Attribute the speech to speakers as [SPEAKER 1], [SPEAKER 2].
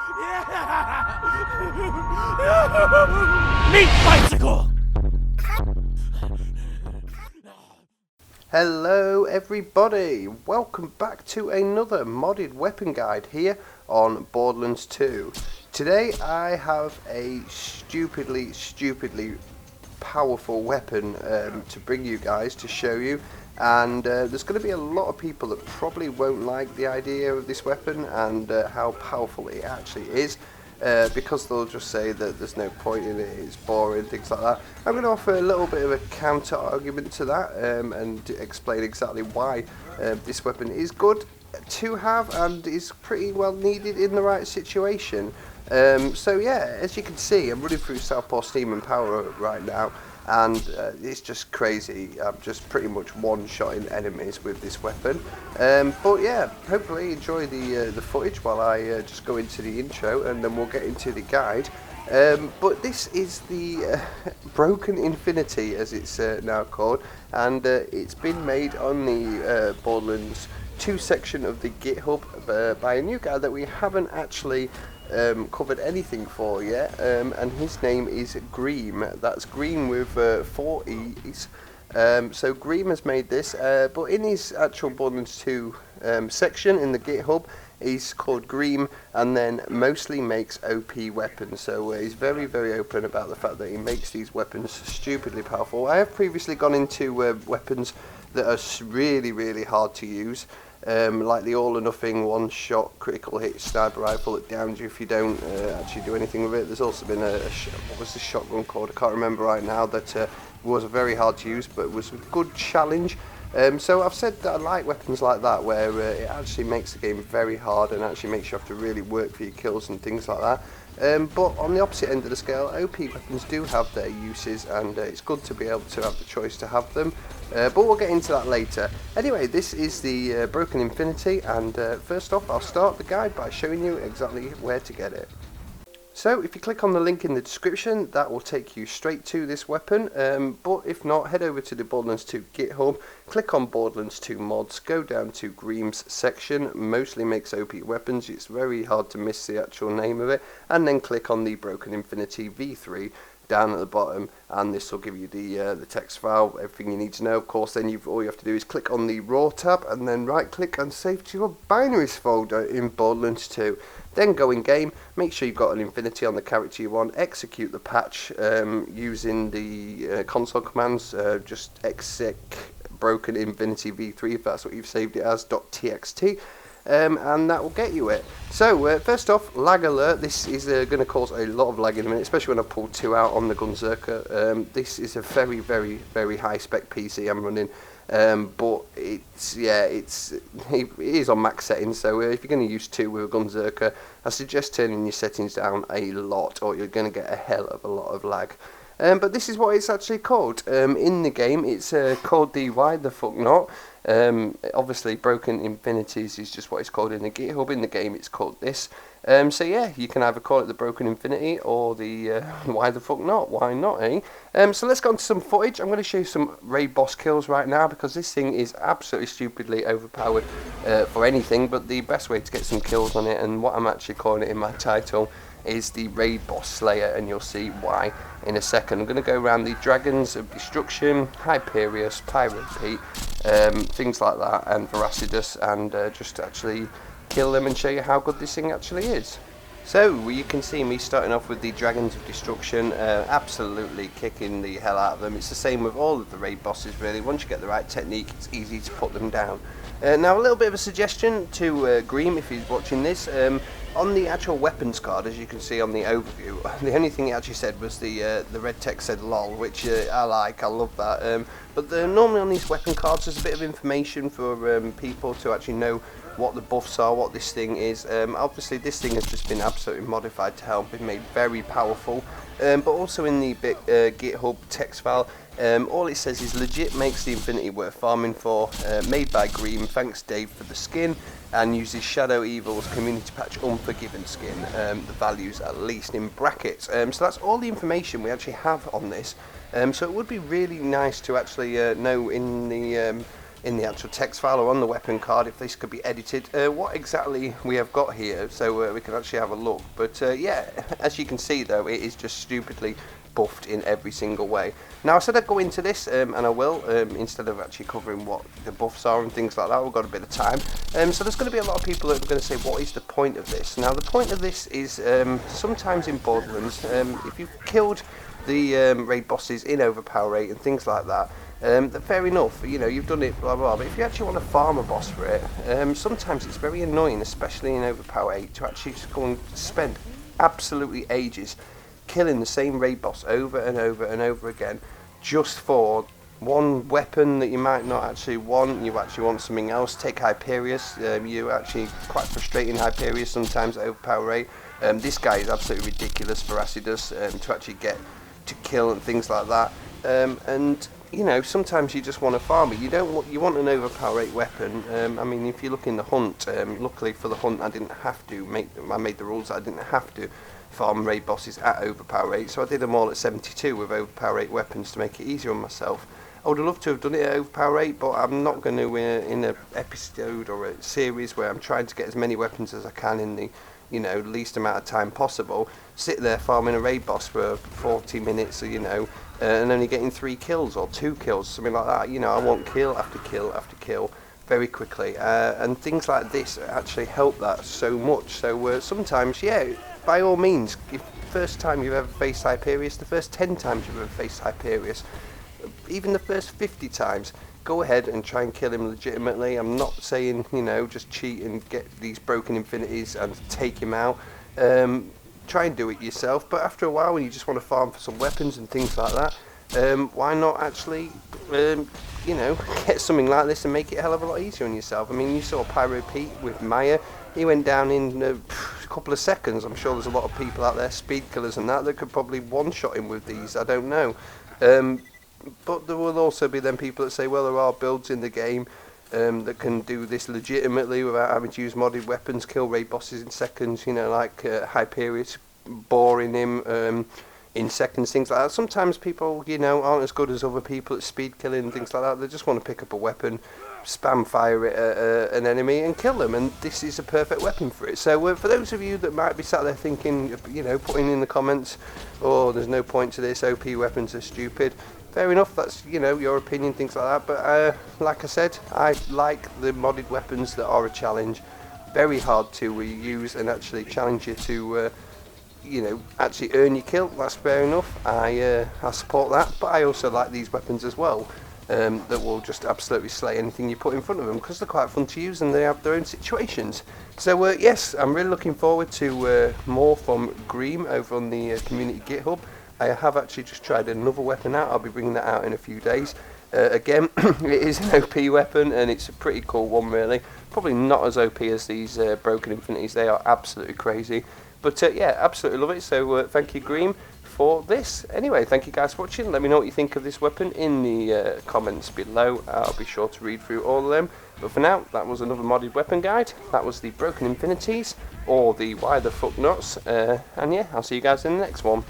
[SPEAKER 1] Meat bicycle!
[SPEAKER 2] Hello everybody, welcome back to another modded weapon guide here on Borderlands 2. Today I have a stupidly powerful weapon to bring you guys, to show you, and there's going to be a lot of people that probably won't like the idea of this weapon and how powerful it actually is. Because they'll just say that there's no point in it, it's boring, things like that. I'm going to offer a little bit of a counter argument to that and explain exactly why this weapon is good to have and is pretty well needed in the right situation. So yeah, as you can see, I'm running through Southpaw Steam and Power right now, and it's just crazy. I'm just pretty much one-shotting enemies with this weapon. But yeah, hopefully enjoy the footage while I just go into the intro, and then we'll get into the guide. But this is the Broken Infinity, as it's now called, and it's been made on the Borderlands 2 section of the Github by a new guy that we haven't actually covered anything for yet, and his name is Greeeme. That's Greeeme with 4 E's. So Greeeme has made this, but in his actual Borderlands 2 section in the GitHub, he's called Greeeme, and then mostly makes OP weapons. So he's very open about the fact that he makes these weapons stupidly powerful. I have previously gone into weapons that are really hard to use. Like the all-or-nothing one-shot critical hit sniper rifle that downs you if you don't actually do anything with it. There's also been what was the shotgun called? I can't remember right now. That was very hard to use, but was a good challenge. So I've said that I like weapons like that, where it actually makes the game very hard and actually makes you have to really work for your kills and things like that. But on the opposite end of the scale, OP weapons do have their uses, and it's good to be able to have the choice to have them. But we'll get into that later. Anyway, this is the Broken Infinity, and first off I'll start the guide by showing you exactly where to get it. So if you click on the link in the description, that will take you straight to this weapon, but if not, head over to the Borderlands 2 GitHub, click on Borderlands 2 mods, go down to Greeme's section, mostly makes OP weapons, it's very hard to miss the actual name of it, and then click on the Broken Infinity V3 down at the bottom, and this will give you the text file, everything you need to know. Of course, then all you have to do is click on the raw tab and then right click and save to your binaries folder in Borderlands 2. Then go in game, make sure you've got an infinity on the character you want, execute the patch using the console commands, just exec broken infinity v3 if that's what you've saved it as, .txt. And that will get you it. So first off, lag alert. This is going to cause a lot of lag in a minute, especially when I pull 2 out on the Berserker. This is a very high spec PC I'm running, but it is on max settings. So if you're going to use 2 with a Berserker, I suggest turning your settings down a lot, or you're going to get a hell of a lot of lag. But this is what it's actually called. In the game, it's called the Why the Fuck Not. Obviously, Broken Infinities is just what it's called in the GitHub. In the game, it's called this. So yeah, you can either call it the Broken Infinity or the Why the Fuck Not. Why not, eh? So let's go on to some footage. I'm going to show you some raid boss kills right now, because this thing is absolutely stupidly overpowered for anything, but the best way to get some kills on it, and what I'm actually calling it in my title, is the raid boss slayer, and you'll see why in a second. I'm going to go around the Dragons of Destruction, Hyperion, Pirate Pete, things like that, and Veracidus, and just actually kill them and show you how good this thing actually is. So you can see me starting off with the Dragons of Destruction, absolutely kicking the hell out of them. It's the same with all of the raid bosses really. Once you get the right technique, it's easy to put them down. Now a little bit of a suggestion to Greeeme if he's watching this. On the actual weapons card, as you can see on the overview, the only thing he actually said was the red text said LOL, which I love that. But normally on these weapon cards there's a bit of information for people to actually know what the buffs are, what this thing is. Obviously this thing has just been absolutely modified to help, been made very powerful. But also in the GitHub text file, all it says is legit makes the Infinity worth farming for, made by Greeeme, thanks Dave for the skin, and uses Shadow Evil's community patch Unforgiven skin, the values at least in brackets. So that's all the information we actually have on this. So it would be really nice to actually know in in the actual text file or on the weapon card if this could be edited, what exactly we have got here, so we can actually have a look. But yeah, as you can see though, it is just stupidly buffed in every single way. Now I said I'd go into this, and I will, instead of actually covering what the buffs are and things like that. We've got a bit of time, so there's going to be a lot of people that are going to say, what is the point of this? Now the point of this is, sometimes in Borderlands, if you've killed the raid bosses in overpower rate and things like that, fair enough, you know, you've done it, blah blah, but if you actually want to farm a boss for it, sometimes it's very annoying, especially in overpower 8, to actually just go and spend absolutely ages killing the same raid boss over and over and over again, just for one weapon that you might not actually want. You actually want something else. Take Hyperion, you actually quite frustrating Hyperion sometimes at overpower rate. This guy is absolutely ridiculous for Acidus, to actually get to kill and things like that, and you know, sometimes you just want to farm it. You want an overpower rate weapon. I mean, if you look in the hunt, luckily for the hunt I didn't have to I made the rules that I didn't have to farm raid bosses at overpower rate, so I did them all at 72 with overpower rate weapons to make it easier on myself. I would have loved to have done it at overpower rate, but I'm not going to, in an episode or a series where I'm trying to get as many weapons as I can in the, you know, least amount of time possible, sit there farming a raid boss for 40 minutes, or, you know, and only getting 3 kills or 2 kills, something like that. You know, I want kill after kill after kill very quickly, and things like this actually help that so much. So sometimes, yeah, by all means, if the first time you've ever faced Hyperion, the first 10 times you've ever faced Hyperion, even the first 50 times, go ahead and try and kill him legitimately. I'm not saying, you know, just cheat and get these broken infinities and take him out. Try and do it yourself, but after a while, when you just want to farm for some weapons and things like that, why not actually, you know, get something like this and make it a hell of a lot easier on yourself. I mean, you saw Pyro Pete with Maya. He went down in a couple of seconds. I'm sure there's a lot of people out there, speed killers and that could probably one-shot him with these. I don't know. But there will also be then people that say, well, there are builds in the game that can do this legitimately without having to use modded weapons, kill raid bosses in seconds, you know, like Hyperion, boring him in seconds, things like that. Sometimes people, you know, aren't as good as other people at speed killing and things like that. They just want to pick up a weapon, spam fire it at an enemy and kill them, and this is a perfect weapon for it. So for those of you that might be sat there thinking, you know, putting in the comments, oh, there's no point to this, OP weapons are stupid, fair enough, that's, you know, your opinion, things like that. But like I said, I like the modded weapons that are a challenge, very hard to use and actually challenge you to you know, actually earn your kill. That's fair enough. I support that, but I also like these weapons as well, that will just absolutely slay anything you put in front of them, because they're quite fun to use and they have their own situations. So yes, I'm really looking forward to more from Greeeme over on the community GitHub. I have actually just tried another weapon out. I'll be bringing that out in a few days. Again, it is an OP weapon and it's a pretty cool one, really. Probably not as OP as these broken infinities. They are absolutely crazy. But yeah, absolutely love it. So thank you, Greeeme, for this. Anyway, thank you guys for watching. Let me know what you think of this weapon in the comments below. I'll be sure to read through all of them. But for now, that was another modded weapon guide. That was the broken infinities, or the why the fuck nots. And yeah, I'll see you guys in the next one.